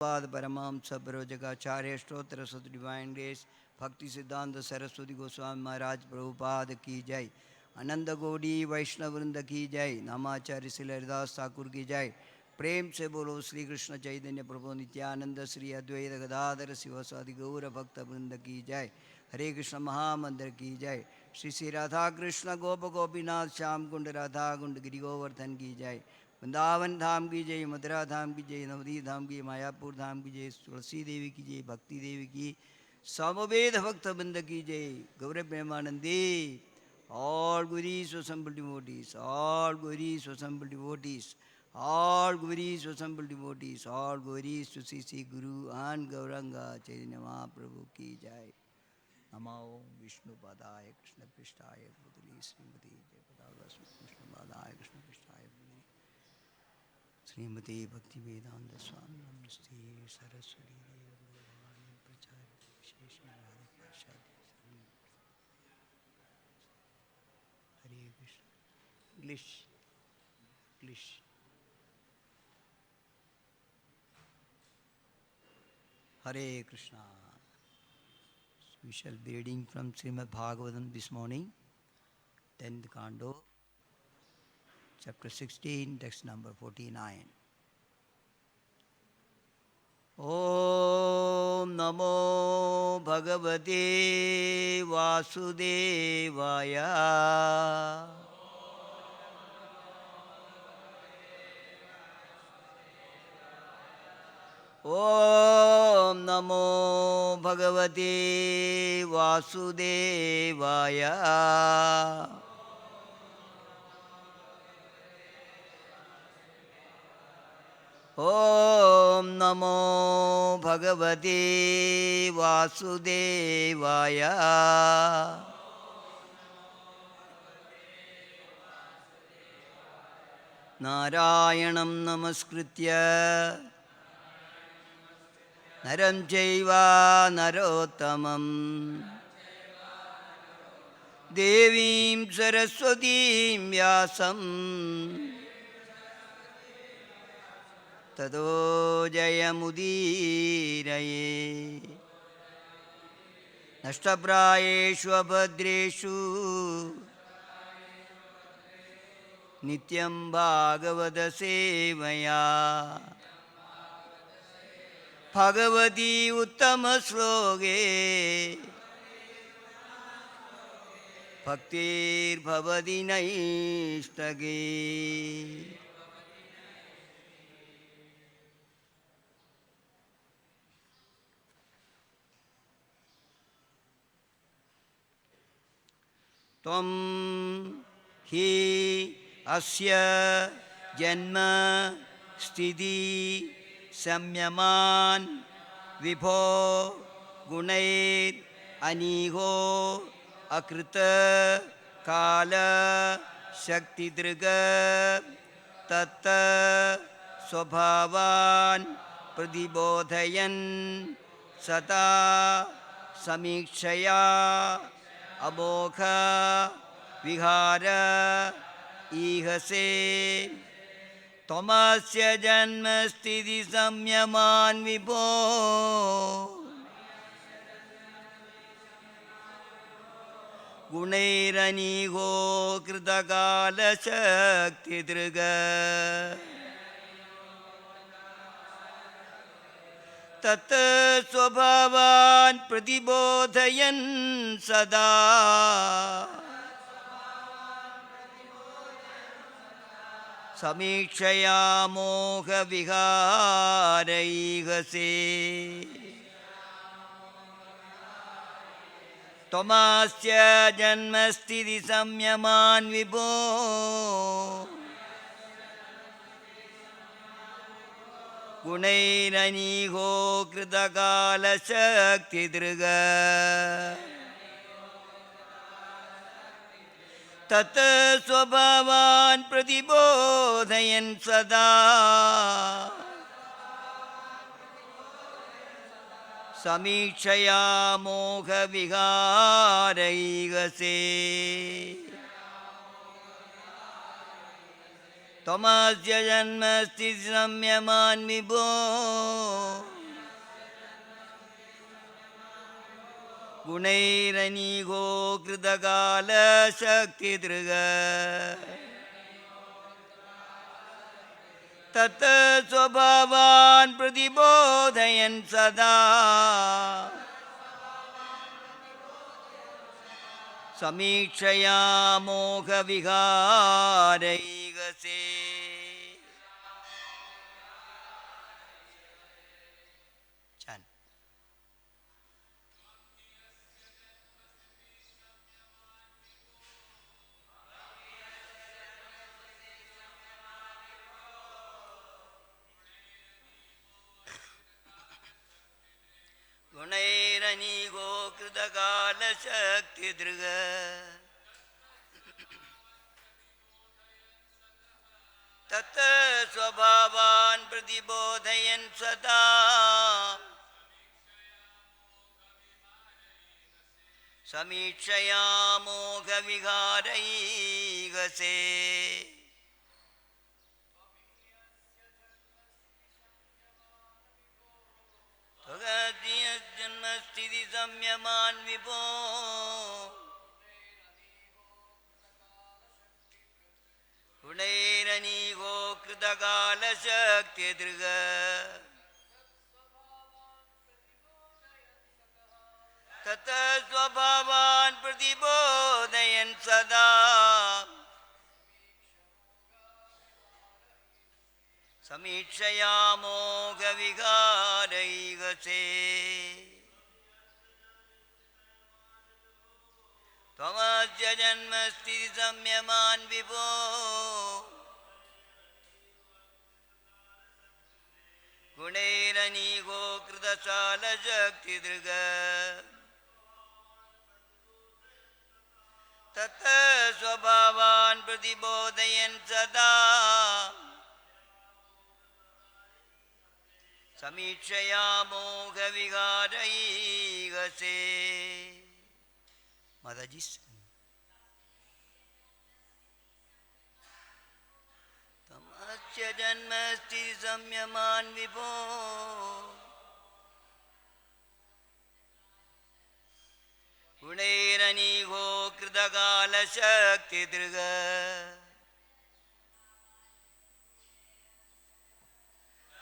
बाद परमहंस सरोजकाचार्य स्तोत्र सुत डिवाइन ग्रेस भक्ति सिद्धांत सरस्वती गोस्वामी महाराज प्रभुपाद की जय। आनंद गौड़ी वैष्णव वृंद की जय। नामाचार्य श्री हरिदास ठाकुर की जय। प्रेम से बोलो श्री कृष्ण चैतन्य प्रभु नित्यानंद श्री अद्वैत गदाधर शिवसादि गौर भक्त वृंद की जय। हरे कृष्ण महामंत्र की जय। श्री श्री राधा कृष्ण गोप गोपीनाथ श्याम कुंड राधा कुंड गिरि गोवर्धन की जय। वृंदावन धाम की जय, मथुरा धाम की जय, नवदीप धाम की, मायापुर धाम की जय, तुलसी देवी की जय, भक्ति देवी की, समवेद भक्त वृंद की जय। गौरव Premanandi, all gurus assembled devotees, all gurus assembled devotees, all gurus assembled devotees, all gurus to see Guru and Gauranga Chaitanya Mahaprabhu की जय। नमो विष्णु पादाय कृष्ण पृष्ठाय भूतले श्रीमती जय पदावस विष्णु पादाय कृष्ण पृष्ठाय श्रीमती भक्ति वेदांत स्वामी नमस्ते सरस्वती देव भगवान प्रचार विशेष हरे कृष्ण इंग्लिश इंग्लिश हरे Krishna. We shall be reading from Srimad Bhagavatam this morning, 10th Canto, chapter 16, text number 49. Om Namo Bhagavate Vasudevaya. Om Namo Bhagavate Vasudevaya. Om Namo Bhagavate Vasudevaya. Narayanam Namaskritya Naram Chaiva Narottamam Devim Saraswatim Vyasam Tado Jayamudiraye Nashtaprayeshu Abhadreshu Nityam Bhagavata Sevaya Bhagavati Uttama Sloge Bhaktir Bhavati Naishtage. Tvam hi asya janma sthiti samyaman vibho gunair aniho akrita kala shakti drga tatta swabhavan pradibodhayan sata samikshaya अमोघा विहार ईहसे तमस्य जन्म स्थिति संयमान विभो गुणैरनीहो कृतकाल शक्ति दृग तत् स्वभावान् प्रतिबोधयन् सदा समीक्षया मोहविहारैहसे त्वमस्य जन्मस्थिति संयमान् विभो गुणैरनीहो कृतकाल शक्ति दृग तत् स्वभावान् प्रतिबोधयन् सदा समीक्षया मोहविहारैहसे त्वमस्य जन्मस्थिति संयमान् विभो गुणैरनीगो कृतकालशक्तिदृग तत् स्वभावान् प्रतिबोधयन् सदा समीक्षया मोहविहारैगसे छान. गुणैरनीगो कृतकालशक्तिदृग तत् स्वभावान् प्रतिबोधयन् सदा समीक्षया मोहविहारैगसे जन्मस्थिति संयमान् विभो गुणैरनीगो कृतकालशक्तिदृग तत् स्वभावान् प्रतिबोधयन् सदा समीक्षया मोहविहारैगसे त्वमस्य जन्मस्थिति संयमान् विभो गुणैरनीगो कृतकालशक्तिदृग तत् स्वभावान् प्रतिबोधयन् सदा समीक्षया मोहविहारैगसे. Mataji. Tamasya janmasti samyaman vipo गुणैरनीगो कृतकालशक्तिदृग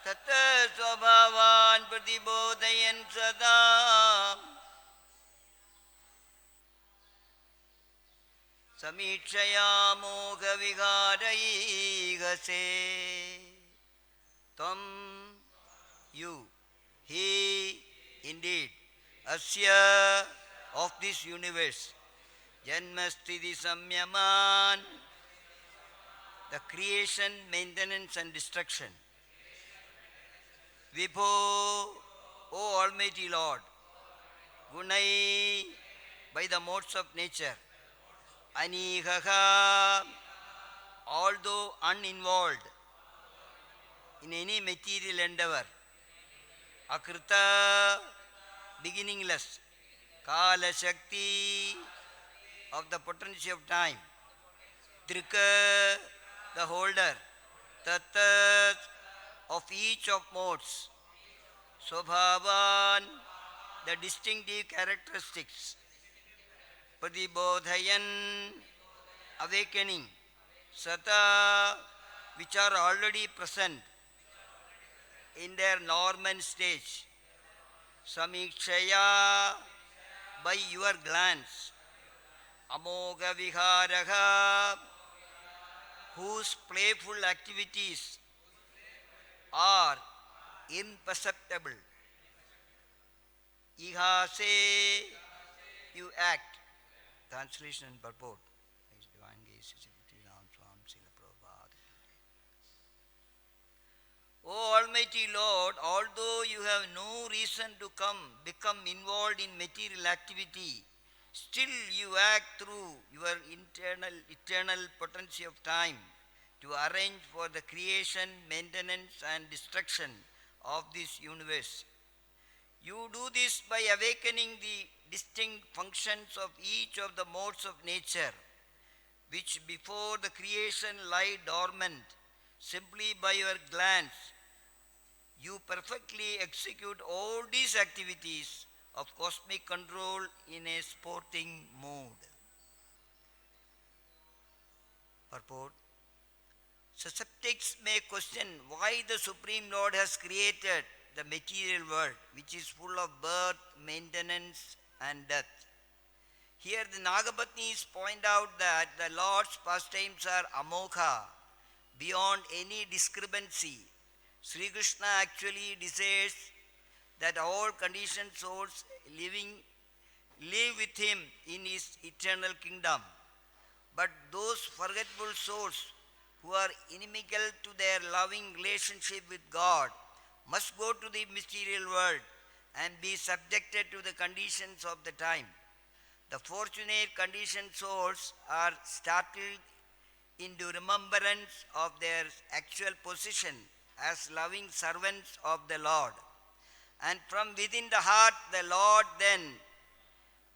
तत् स्वभावान् प्रतिबोधयन् सदा समीक्षया मोहविहारैगसे. त्वं, you, he, indeed, asya, of this universe, janmasthiti samyaman, the creation, maintenance and destruction. Vibho, O Almighty Lord, Gunai, by the modes of nature, Anihaha, although uninvolved in any material endeavor, Akrita, beginningless, Kala Shakti, of the potency of time, Drika, the holder, Tatat, of each of modes, Swabhavan, the distinctive characteristics, Pradibodhayan, awakening, Sata, which are already present in their Norman stage, Samikshaya, by your glance, Amoga Viharaha, whose playful activities are imperceptible. Ihase, you act. Translation and purport. His Divine Grace, Swam Srila Prabhupada. O Almighty Lord, although you have no reason to become involved in material activity, still you act through your eternal potency of time to arrange for the creation, maintenance and destruction of this universe. You do this by awakening the distinct functions of each of the modes of nature, which before the creation lie dormant. Simply by your glance, you perfectly execute all these activities of cosmic control in a sporting mood. Purport. Skeptics may question why the Supreme Lord has created the material world, which is full of birth, maintenance, and death. Here the Nagapatnis point out that the Lord's pastimes are amokha, beyond any discrepancy. Sri Krishna actually desires that all conditioned souls live with him in his eternal kingdom. But those forgetful souls who are inimical to their loving relationship with God must go to the material world and be subjected to the conditions of the time. The fortunate conditioned souls are startled into remembrance of their actual position as loving servants of the Lord. And from within the heart, the Lord then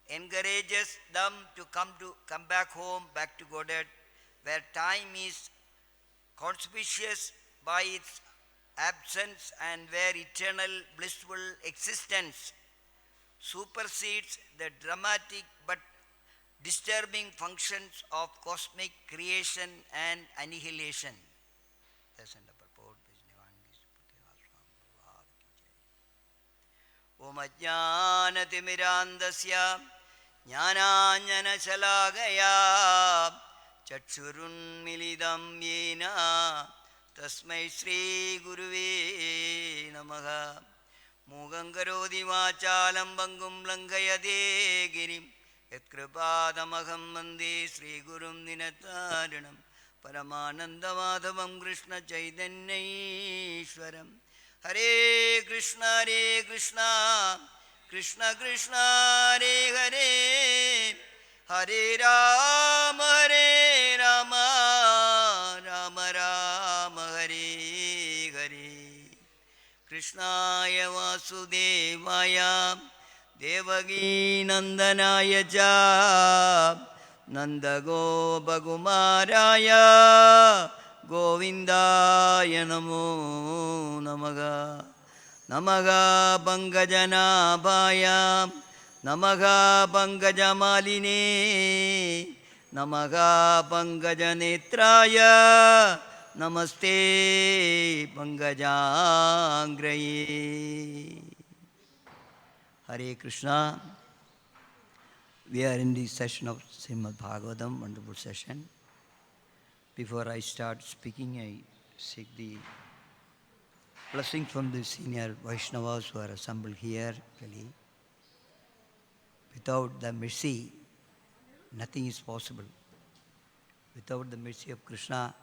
encourages them to come back home, back to Godhead, where time is conspicuous by its absence and where eternal blissful existence supersedes the dramatic but disturbing functions of cosmic creation and annihilation. Om Ajnanatimirandasya Jnananjanashalakaya Chakshurunmilidam Yena Tasmai Shri Guruve Namaha Mugam Karoti Vachalam Bangum Lankayate Girim Yatkripadamaham Vande Shri Gurum Dinataranam Paramanandamadavam Krishna Chaitanyeshwaram Hare Krishna, Krishna Krishna, Hare Hare, Hare Rama, Rama Rama, Hare Hare. Krishnaya Vasudevaya, Devaki Nandanaya Cha, Nanda Gopakumaraya, Govindaya Namo Namaha. Namaha Pankajanabhaya, Namaha Pankajamaline, Namaha Pankajanetraya, Namaste Pankajangraye. Hare Krishna. We are in the session of Srimad Bhagavatam, wonderful session. Before I start speaking, I seek the blessing from the senior Vaishnavas who are assembled here. Really. Without the mercy, nothing is possible. Without the mercy of Krishna,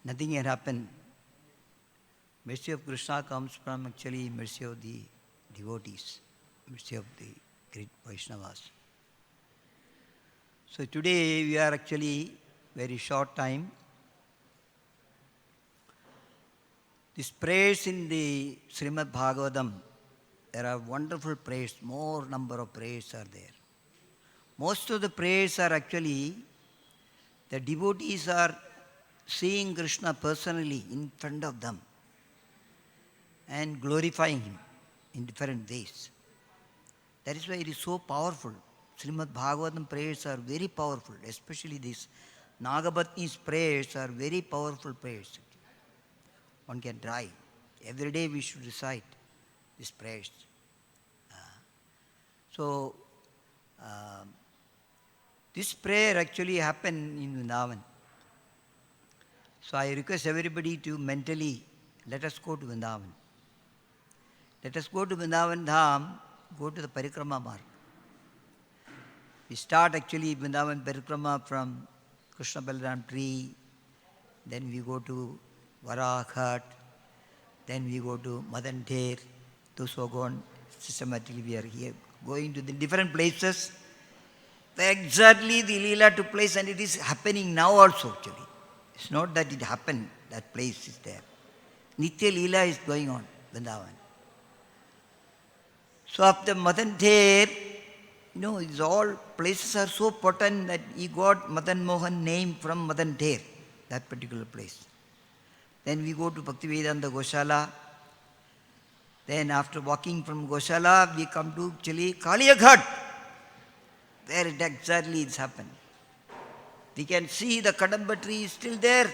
nothing can happen. Mercy of Krishna comes from actually mercy of the devotees, mercy of the great Vaishnavas. So today we are actually very short time. These prayers in the Srimad Bhagavatam, there are wonderful prayers, more number of prayers are there. Most of the prayers are actually, the devotees are seeing Krishna personally in front of them and glorifying him in different ways. That is why it is so powerful. Srimad Bhagavatam prayers are very powerful, especially these Nagapatni's prayers are very powerful prayers. One can try. Every day we should recite these prayers. This prayer actually happened in Vrindavan. So I request everybody to mentally, let us go to Vrindavan. Let us go to Vrindavan Dham, go to the Parikrama Marg. We start actually Vrindavan Parikrama from Krishna Balaram tree, then we go to Varaghat, then we go to Madan Ther. Those who are gone systematically, we are here, going to the different places. Exactly the Leela took place, and it is happening now also actually. It's not that it happened, that place is there. Nitya Leela is going on, Vrindavan. So after Madan Ther, these all places are so potent that he got Madan Mohan name from Madan Ther, that particular place. Then we go to Bhaktivedanta Goshala. Then after walking from Goshala, we come to actually Kaliyaghat, where it exactly it's happened. We can see the Kadamba tree is still there.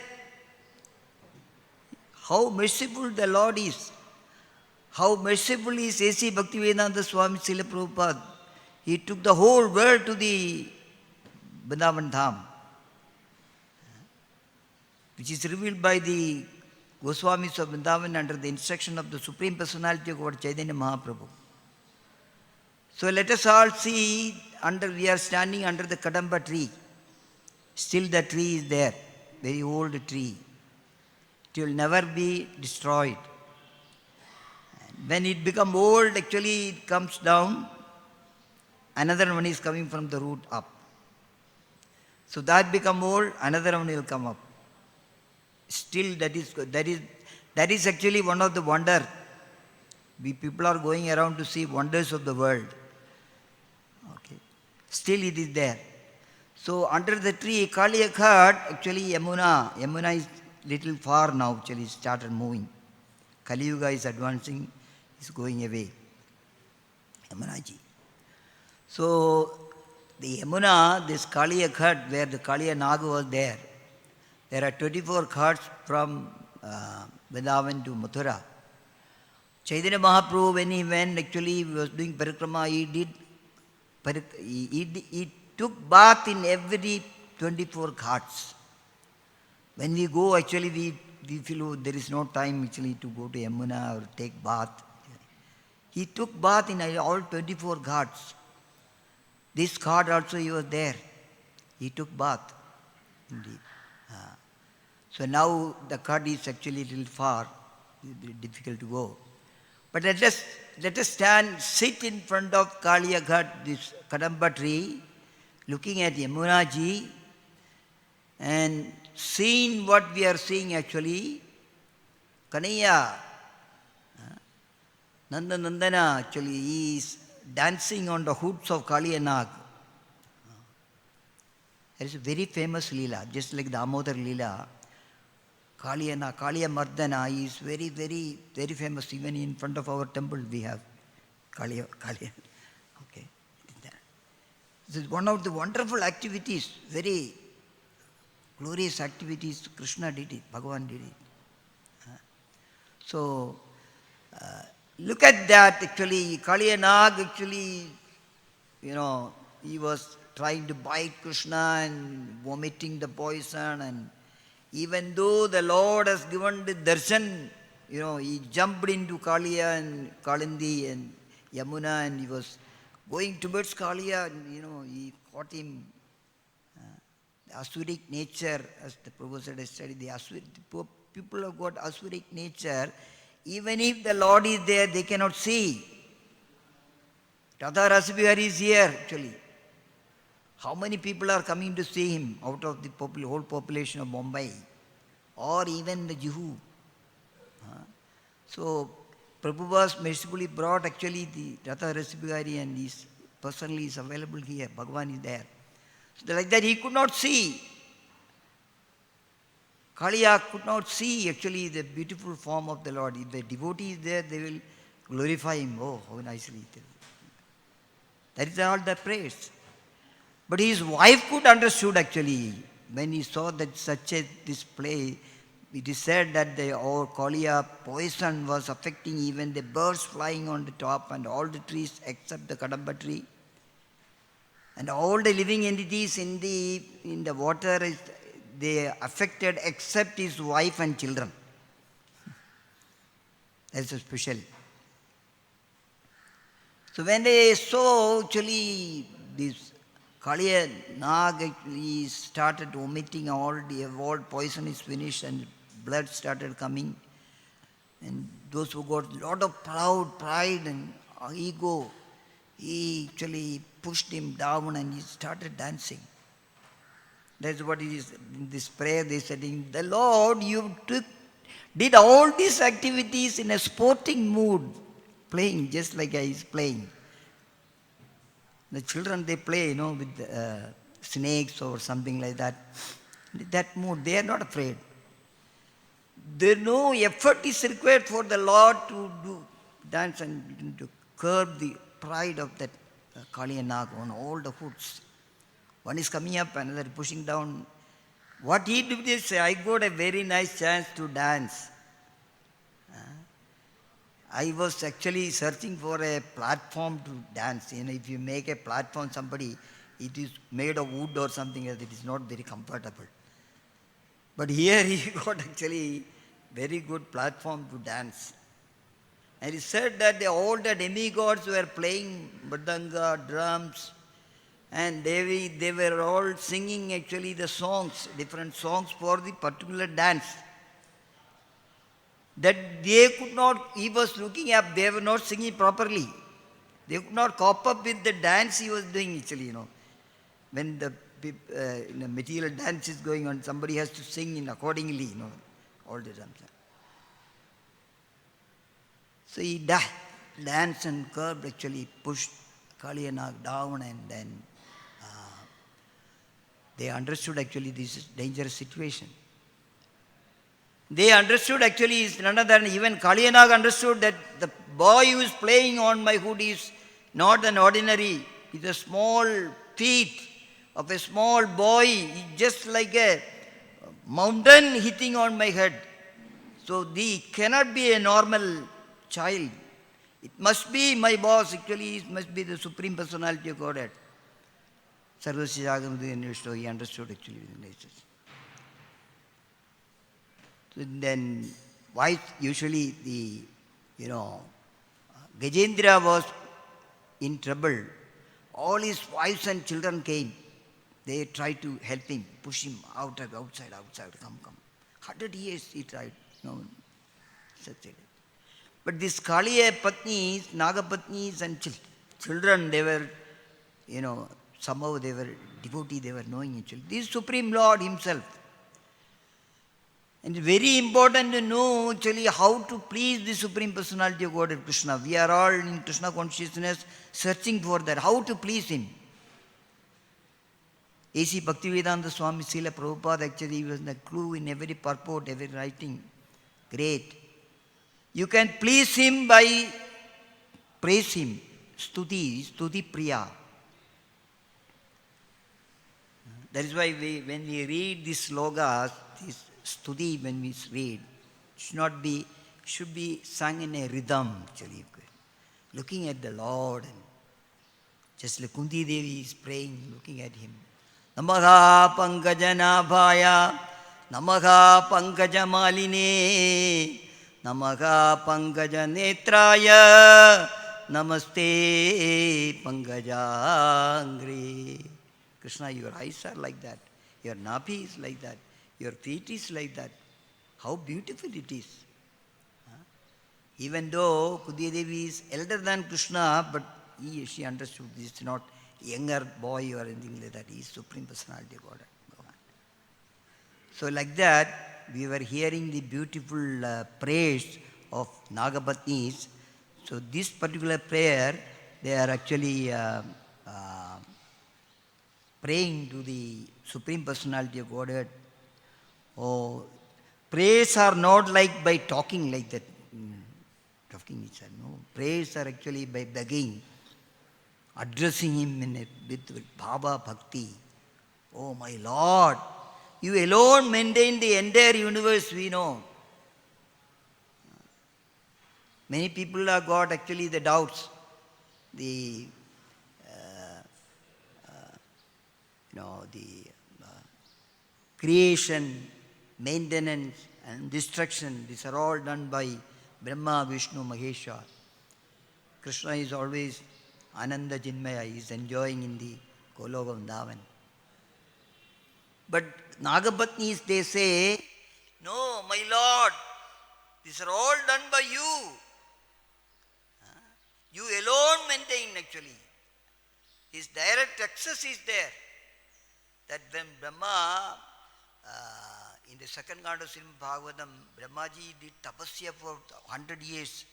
How merciful the Lord is. How merciful is A.C. Bhaktivedanta Swami Srila Prabhupada. He took the whole world to the Vrindavan Dham, which is revealed by the Goswamis of Vrindavan under the instruction of the Supreme Personality of God Chaitanya Mahaprabhu. So let us all see, we are standing under the Kadamba tree. Still the tree is there, very old tree. It will never be destroyed. When it becomes old, actually it comes down. Another one is coming from the root up. So that become old, another one will come up. Still that is actually one of the wonder. We people are going around to see wonders of the world. Okay. Still it is there. So under the tree, Kaliyaghat, actually Yamuna is little far now, actually started moving. Kali Yuga is advancing, is going away. Yamunaji. So the Yamuna, this Kaliyaghat, where the Kaliya Naga was there are 24 ghats from Vrindavan to Mathura. Chaitanya Mahaprabhu, when he went, actually he was doing parikrama, he took bath in every 24 ghats. When we go, actually we feel there is no time actually to go to Yamuna or take bath. He took bath in all 24 ghats. This ghat also he was there. He took bath. Indeed. So now the ghat is actually a little far, difficult to go. But let us sit in front of Kaliyaghat, this Kadamba tree, looking at Yamuna ji and seeing what we are seeing actually. Kanaiya, Nandana actually, he is dancing on the hoods of Kaliya Nag. There is a very famous Leela, just like Damodar Leela. Kaliya Mardana is very, very, very famous. Even in front of our temple we have Kaliya. Okay. This is one of the wonderful activities, very glorious activities. Krishna did it, Bhagavan did it. So, look at that actually. Kaliya Nag actually, he was trying to bite Krishna and vomiting the poison, and even though the Lord has given the darshan, he jumped into Kaliya and Kalindi and Yamuna, and he was going towards Kaliya, and he caught him. The Asuric nature, as the professor has studied, the people have got Asuric nature. Even if the Lord is there, they cannot see. Radha Rasabihari is here actually. How many people are coming to see him out of the whole population of Bombay or even the Juhu? So Prabhupada mercifully brought actually the Radha Rasabihari, and he personally is available here. Bhagavan is there. So like that he could not see. Kaliya could not see actually the beautiful form of the Lord. If the devotee is there, they will glorify him. Oh, how nicely. That is all the praise. But his wife could understood actually. When he saw that such a display, it is said that the Kaliya poison was affecting even the birds flying on the top and all the trees except the Kadamba tree. And all the living entities in the water, they affected except his wife and children. That's a special. So when they saw actually this Kaliya Nag actually started vomiting, all the evolved poison is finished and blood started coming. And those who got a lot of pride and ego, he actually pushed him down and he started dancing. That's what it is. In this prayer they said, the Lord, you did all these activities in a sporting mood, playing just like I is playing. The children, they play, with snakes or something like that. In that mood, they are not afraid. There no effort is required for the Lord to dance and to curb the pride of that Kali and Nag on all the hoods. One is coming up, another pushing down. What he did is, I got a very nice chance to dance. I was actually searching for a platform to dance. If you make a platform, somebody, it is made of wood or something else, it is not very comfortable. But here he got actually very good platform to dance. And he said that all the demigods were playing mridanga, drums, and they were all singing actually the songs, different songs for the particular dance. That they could not, he was looking up, they were not singing properly. They could not cope up with the dance he was doing actually, When the material dance is going on, somebody has to sing in accordingly, all the time. So he danced and curbed, actually pushed Kali and Nag down, and then they understood actually this is dangerous situation. They understood actually is none other than even Kali and Nag understood that the boy who is playing on my hood is not an ordinary, it's a small feet of a small boy, it's just like a mountain hitting on my head. So he cannot be a normal child. It must be my boss, actually it must be the Supreme Personality of Godhead. Sarvasya Jagamudhi, he understood actually the nature. So then why usually the, Gajendra was in trouble. All his wives and children came. They tried to help him, push him outside, come. 100 years he tried. No, succeeded. But these Kaliya Patnis, Nagapatnis and children, they were, somehow they were devotee, they were knowing actually. This Supreme Lord himself. And it's very important to know actually how to please the Supreme Personality of Godhead Krishna. We are all in Krishna consciousness searching for that, how to please him. A.C. Bhaktivedanta Swami Srila Prabhupada actually was the clue in every purport, every writing. Great. You can please him by praise him. Stuti Priya. That is why when we read these slogas, this Stuti, when we read, should be sung in a rhythm actually. Looking at the Lord, and just like Kunti Devi is praying, looking at him. Namaha Pankajanabhaya, Namaha Pankajamaline, Namaha Pankajanetraya, Namaste Pankajangri. Krishna, your eyes are like that, your napi is like that, your feet is like that. How beautiful it is. Even though Kunti Devi is elder than Krishna, but she understood this is not younger boy or anything like that. He is Supreme Personality of God. So like that, we were hearing the beautiful praise of Nagapatnis. So this particular prayer, they are actually praying to the Supreme Personality of Godhead. Oh, prayers are not like by talking like that. Talking itself. No, prayers are actually by begging, addressing him with bhava bhakti. Oh my Lord, you alone maintain the entire universe, we know. Many people have got actually the doubts. The creation, maintenance and destruction, these are all done by Brahma, Vishnu, Maheshwar. Krishna is always Ananda Chinmaya, he is enjoying in the Goloka Vrindavan. But Nagapatnis, they say, no, my Lord, these are all done by you. You alone maintain actually. His direct access is there. That when Brahma, in the second canto of Srimad Bhagavatam, Brahmaji did tapasya for 100 years.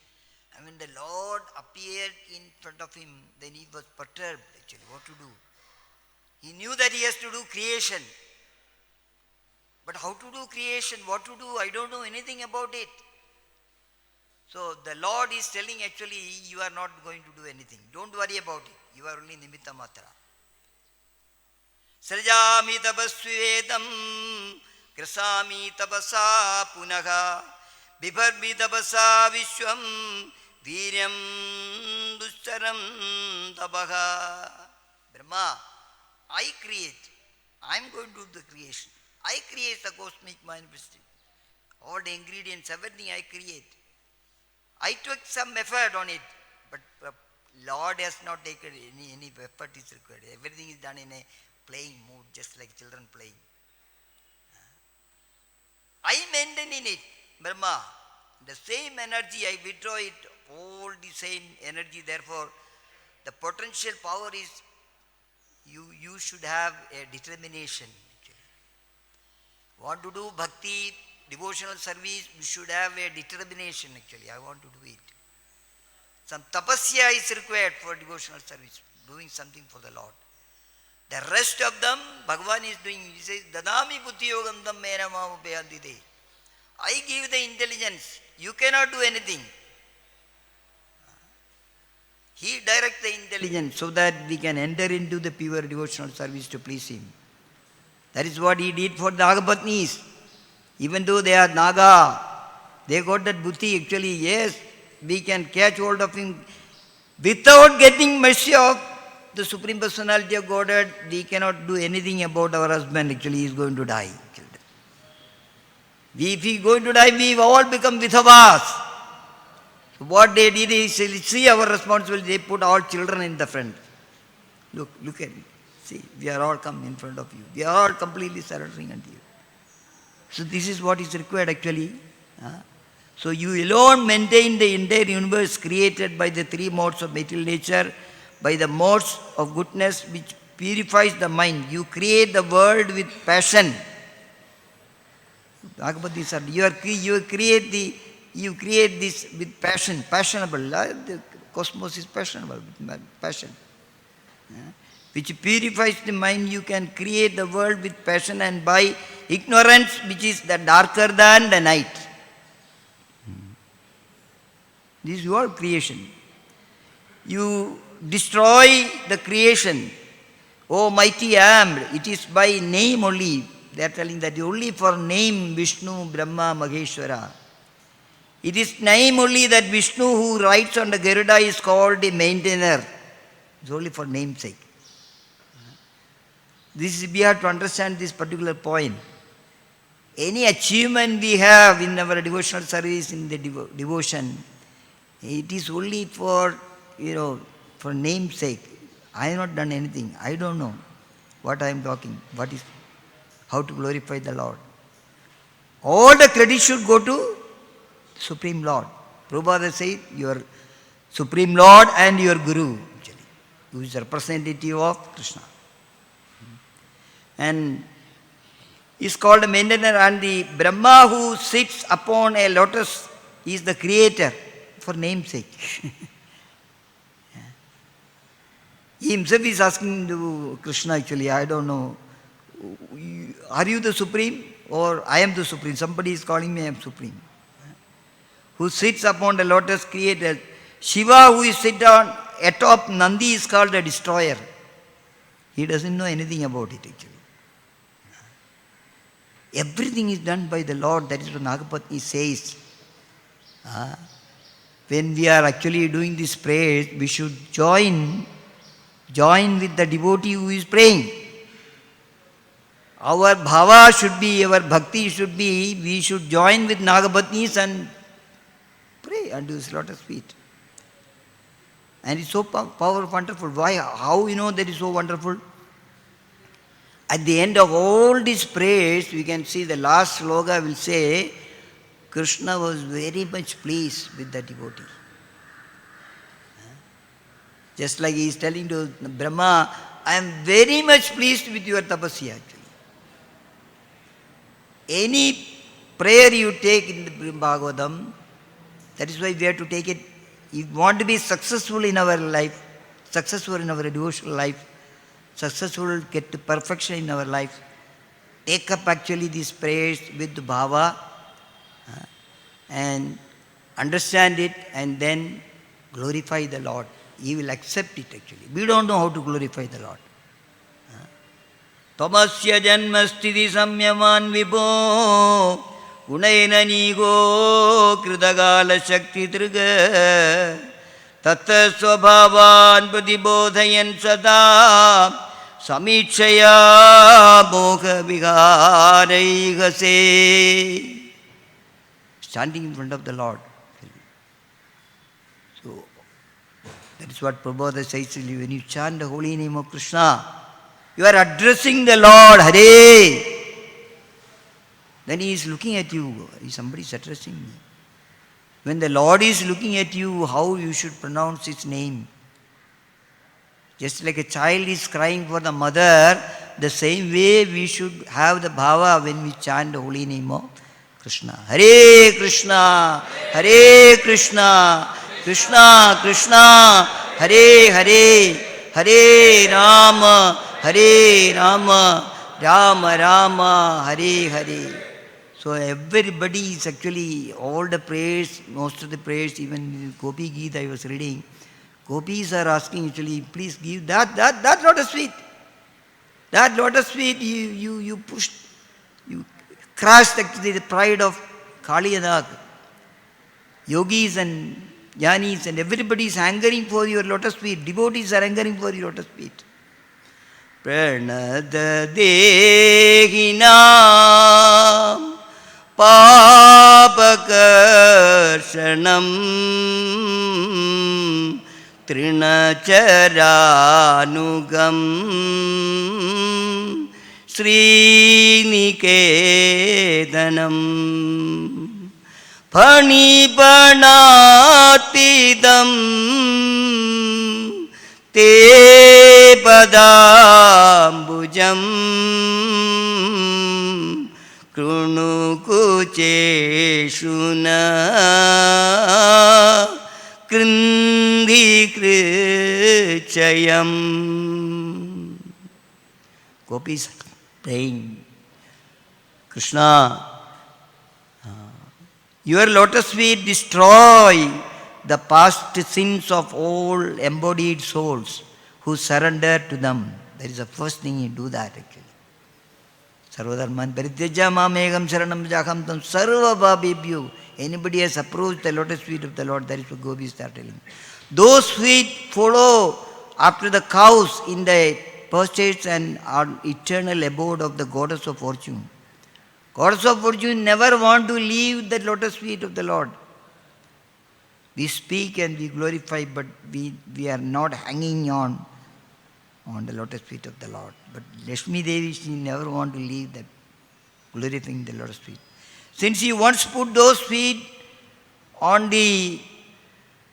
And when the Lord appeared in front of him, then he was perturbed actually, what to do. He knew that he has to do creation. But how to do creation, what to do, I don't know anything about it. So the Lord is telling actually you are not going to do anything. Don't worry about it. You are only nimitta matra. Srajami tapasvedam krasami tapasa punaha bibharbi tapasa vishwam viryam duscharam tapaha. Brahma, I create. I am going to do the creation. I create the cosmic manifestation. All the ingredients, everything I create. I took some effort on it, but Lord has not taken any effort is required. Everything is done in a playing mood, just like children playing. I maintain in it, Brahma. The same energy, I withdraw it, all the same energy. Therefore, the potential power is, you should have a determination. Want to do bhakti, devotional service, we should have a determination actually. I want to do it. Some tapasya is required for devotional service, doing something for the Lord. The rest of them, Bhagavan is doing, he says, Dadami buddhi yogam tam mera mamapayantide. I give the intelligence, you cannot do anything. He directs the intelligence so that we can enter into the pure devotional service to please him. That is what he did for the Nagapatnis. Even though they are Naga, they got that buddhi actually, yes, we can catch hold of him. Without getting mercy of the Supreme Personality of Godhead, we cannot do anything about our husband. Actually, he is going to die. If he is going to die, we all become vithavas. So what they did is, see our responsibility, they put all children in the front. Look at me. See, we are all come in front of you. We are all completely surrendering unto you. So this is what is required actually. So you alone maintain the entire universe created by the three modes of material nature, by the modes of goodness which purifies the mind. You create the world with passion. You create this with passion, passionable. The cosmos is passionable, with passion. Which purifies the mind, you can create the world with passion and by ignorance, which is the darker than the night. This is your creation. You destroy the creation. O mighty am, it is by name only. They are telling that only for name Vishnu, Brahma, Maheshwara. It is name only that Vishnu who rides on the Garuda is called a maintainer. It's only for name's sake. We have to understand this particular point. Any achievement we have in our devotional service, in the devotion, it is only for, for name's sake. I have not done anything. I don't know what I am talking. How to glorify the Lord. All the credit should go to Supreme Lord. Prabhupada said, your Supreme Lord and your Guru, actually, who is representative of Krishna. And is called a maintainer, and the Brahma who sits upon a lotus is the creator for namesake. He himself is asking to Krishna actually, I don't know, are you the Supreme or I am the Supreme? Somebody is calling me I am Supreme. Who sits upon the lotus creator. Shiva who is sit on atop Nandi is called a destroyer. He doesn't know anything about it actually. Everything is done by the Lord. That is what Nagapatni says. When we are actually doing this prayer, we should join with the devotee who is praying. Our bhava should be, our bhakti should be, we should join with Nagapatnis and pray unto his lotus feet. And it's so powerful, wonderful. Why? How that is so wonderful? At the end of all these prayers, we can see the last sloka will say, Krishna was very much pleased with the devotee. Just like he is telling to Brahma, I am very much pleased with your tapasya actually. Any prayer you take in the Bhagavatam, that is why we have to take it. If you want to be successful in our life, successful in our devotional life, successful, get to perfection in our life, take up actually these prayers with bhava and understand it, and then glorify the Lord. He will accept it actually. We don't know how to glorify the Lord. Tamasya janmastiti samyaman vipo gunaina nigo kridagala shakti triga tatta svabhavan pratibodhayan sada samikshaya moha viharayigase. Standing in front of the Lord. So, that is what Prabhupada says, when you chant the holy name of Krishna, you are addressing the Lord, Hare. Then he is looking at you, somebody is addressing me. When the Lord is looking at you, how you should pronounce his name. Just like a child is crying for the mother, the same way we should have the bhava when we chant the holy name of Krishna. Hare Krishna, Hare Krishna, Krishna Krishna, Hare Hare, Hare Rama, Hare Rama, Rama Rama, Hare Hare. So everybody is actually, all the prayers, most of the prayers, even in Gopi Geet I was reading, Gopis are asking actually, please give that lotus sweet. That lotus sweet you pushed, you crushed actually the pride of Kali and Nag. Yogis and Jnanis and everybody is hankering for your lotus feet. Devotees are hankering for your lotus feet. Pranada dehinam papakarshanam trinacharanugam Sriniketanam Phanipanaatidam Te padambujam Krunukucheshuna Krindhikrichayam. Gopis praying, Krishna, your lotus feet destroy the past sins of all embodied souls who surrender to them. That is the first thing you do that actually. Sarvadharman parityaja mamegam sharanam jaham tam sarva bhabibhyo. Anybody has approached the lotus feet of the Lord, that is what Gopis are telling. Those feet follow after the cows in the pursuits and eternal abode of the goddess of fortune. Goddess of fortune never want to leave the lotus feet of the Lord. We speak and we glorify, but we are not hanging on the lotus feet of the Lord. But Lakshmi Devi, she never want to leave that, glorifying the lotus feet. Since she once put those feet on the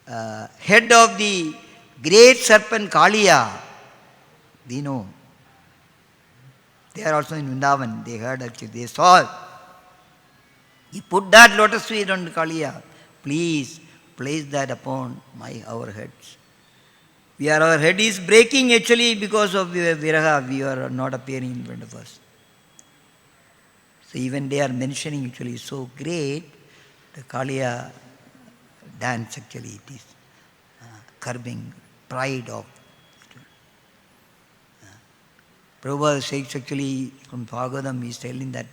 head of the great serpent Kaliya, we know. They are also in Vrindavan. They heard actually, they saw. He put that lotus feet on Kaliya. Please place that upon our heads. Our head is breaking actually because of viraha. We are not appearing in front of us. So even they are mentioning actually so great, the Kaliya dance actually it is curbing pride of. Prabhupada says actually from Bhagavatam, he is telling that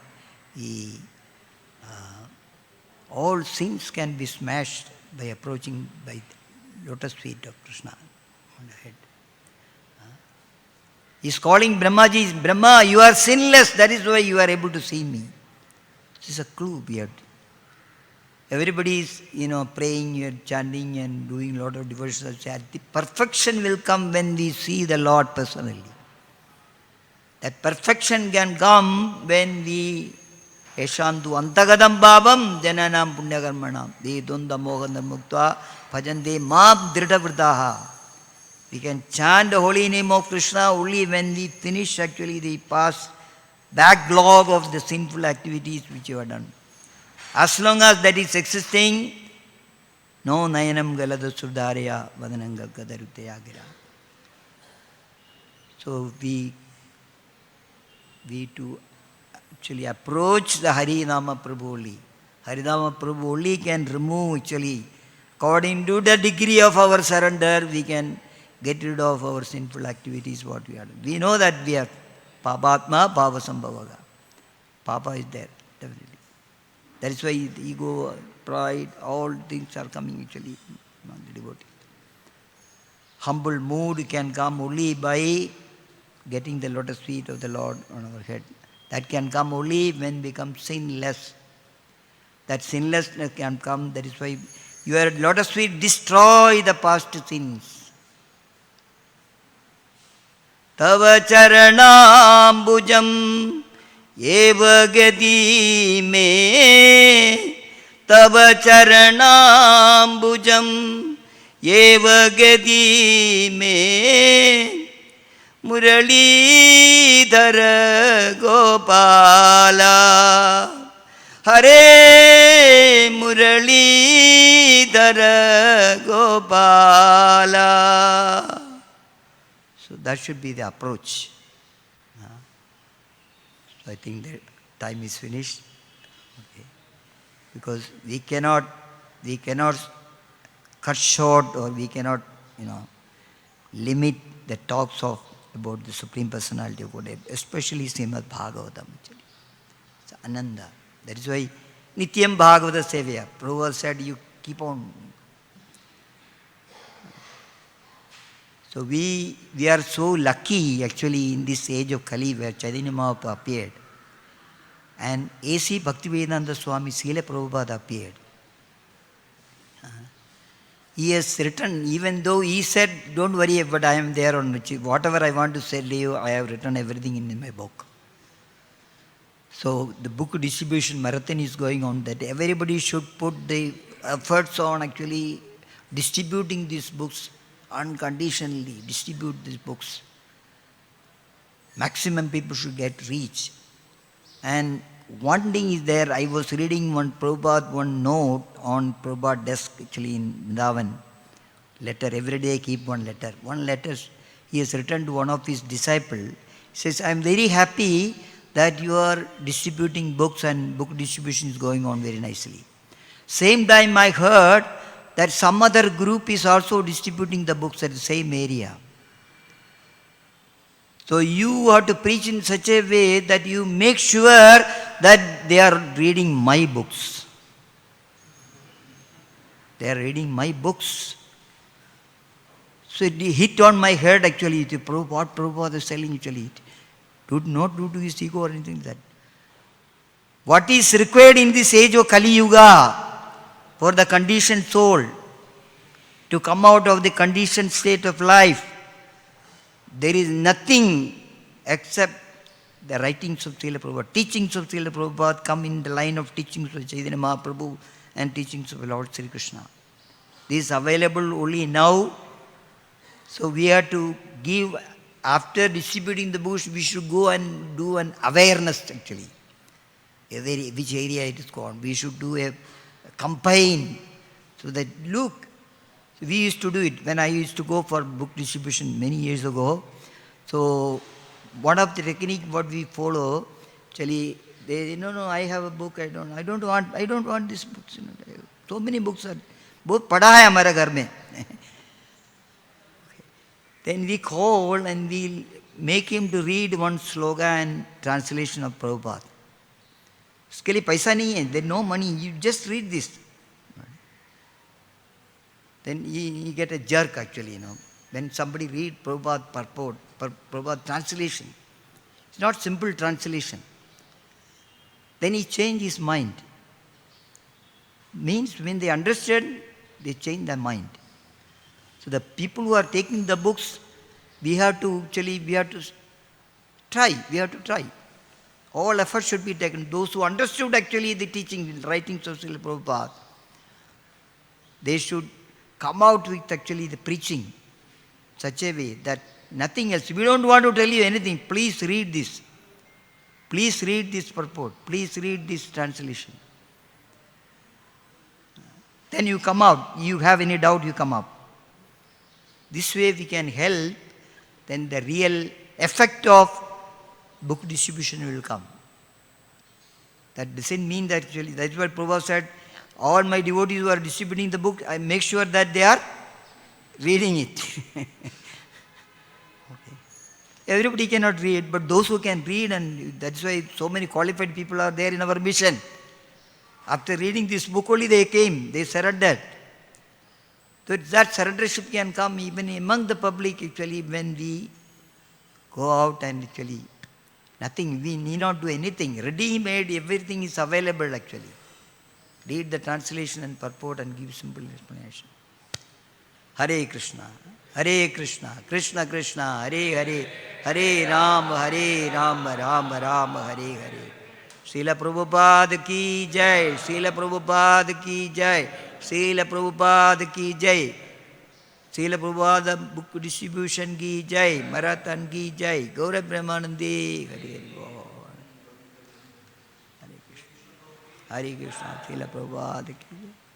all sins can be smashed by approaching by the lotus feet of Krishna on the head. He is calling Brahmaji, Brahma, you are sinless, that is why you are able to see me. This is a clue we have. Everybody is, praying and chanting and doing a lot of devotions. The perfection will come when we see the Lord personally. That perfection can come when we Eshantu antagadam bhavam jananam punyakarmanam dedunda mohanam muktva bhajante mam dridhavrtaha. We can chant the holy name of Krishna only when we finish actually the past backlog of the sinful activities which you have done. As long as that is existing, no nayanam galada sudharya vadananga gadarutaya. So we to actually approach the Hari Nama Prabhu only. Haridama Prabhu only can remove actually. According to the degree of our surrender, we can get rid of our sinful activities, what we are doing. We know that we are Papatma, Pava Sambhavaga. Papa is there, definitely. That is why the ego, pride, all things are coming actually on the devotee. Humble mood can come only by getting the lotus feet of the Lord on our head. That can come only when we become sinless. That sinlessness can come, that is why your lotus feet destroy the past sins. Tava charanambujam eva gati me. Tava charanambujam eva gati me. Muralidhara Gopala. Hare Muralidhara Gopala. So that should be the approach. So I think the time is finished. Okay. Because we cannot cut short, or we cannot, limit the talks about the Supreme Personality of Godhead, especially Srimad Bhagavatam. It's Ananda. That is why Nityam Bhagavata Sevya. Prabhupada said you keep on. So we are so lucky actually in this age of Kali where Chaitanya Mahaprabhu appeared. And A.C. Bhaktivedanta Swami Srila Prabhupada appeared. He has written, even though he said, don't worry, but I am there on which, whatever I want to say to you, I have written everything in my book. So the book distribution marathon is going on, that everybody should put the efforts on actually distributing these books unconditionally, distribute these books. Maximum people should get reach. And one thing is there, I was reading one note on Prabhupada desk actually in Vrindavan. Letter, every day I keep one letter. One letter he has written to one of his disciples. He says, I am very happy that you are distributing books and book distribution is going on very nicely. Same time I heard that some other group is also distributing the books at the same area. So you have to preach in such a way that you make sure that they are reading my books. They are reading my books. So it hit on my head actually. What Prabhupada is telling actually. Not due to his ego or anything like that. What is required in this age of Kali Yuga for the conditioned soul to come out of the conditioned state of life? There is nothing except the writings of Srila Prabhupada. Teachings of Srila Prabhupada come in the line of teachings of Chaitanya Mahaprabhu and teachings of Lord Sri Krishna. This is available only now. So we have to give, after distributing the books, we should go and do an awareness actually. Which area it is called. We should do a campaign so that, look, we used to do it when I used to go for book distribution many years ago. So one of the technique what we follow, actually, they no, I have a book, I don't want this books. So many books are, both padha hai hamara ghar mein. Then we call and we make him to read one sloga and translation of Prabhupada. Uske liye paisa nahi hai, there is no money, you just read this. Then you get a jerk actually, When somebody read Prabhupada purport, Prabhupada translation, it's not simple translation. Then he changed his mind. Means when they understand, they change their mind. So the people who are taking the books, we have to try. All efforts should be taken. Those who understood actually the teaching, writings of Srila Prabhupada, they should come out with actually the preaching such a way that nothing else. We don't want to tell you anything. Please read this. Please read this purport. Please read this translation. Then you come out. You have any doubt, you come up. This way we can help, then the real effect of book distribution will come. That doesn't mean that actually. That's what Prabhupada said. All my devotees who are distributing the book, I make sure that they are reading it. Okay. Everybody cannot read, but those who can read, and that's why so many qualified people are there in our mission. After reading this book only they came, they surrendered. So that surrendership can come even among the public actually when we go out and actually nothing, we need not do anything. Ready-made, everything is available actually. Read the translation and purport and give simple explanation. Hare Krishna, Krishna Krishna, Hare Hare, Hare Ram, Ram Ram, Hare Hare. Srila Prabhupada ki jai, Srila Prabhupada ki jai, Srila Prabhupada ki jai. Srila Prabhupada book distribution ki jai, Marathon ki jai, Gaura Brahmanandi, Hare Hare. Hare Krishna, Srila Prabhupada ki jai.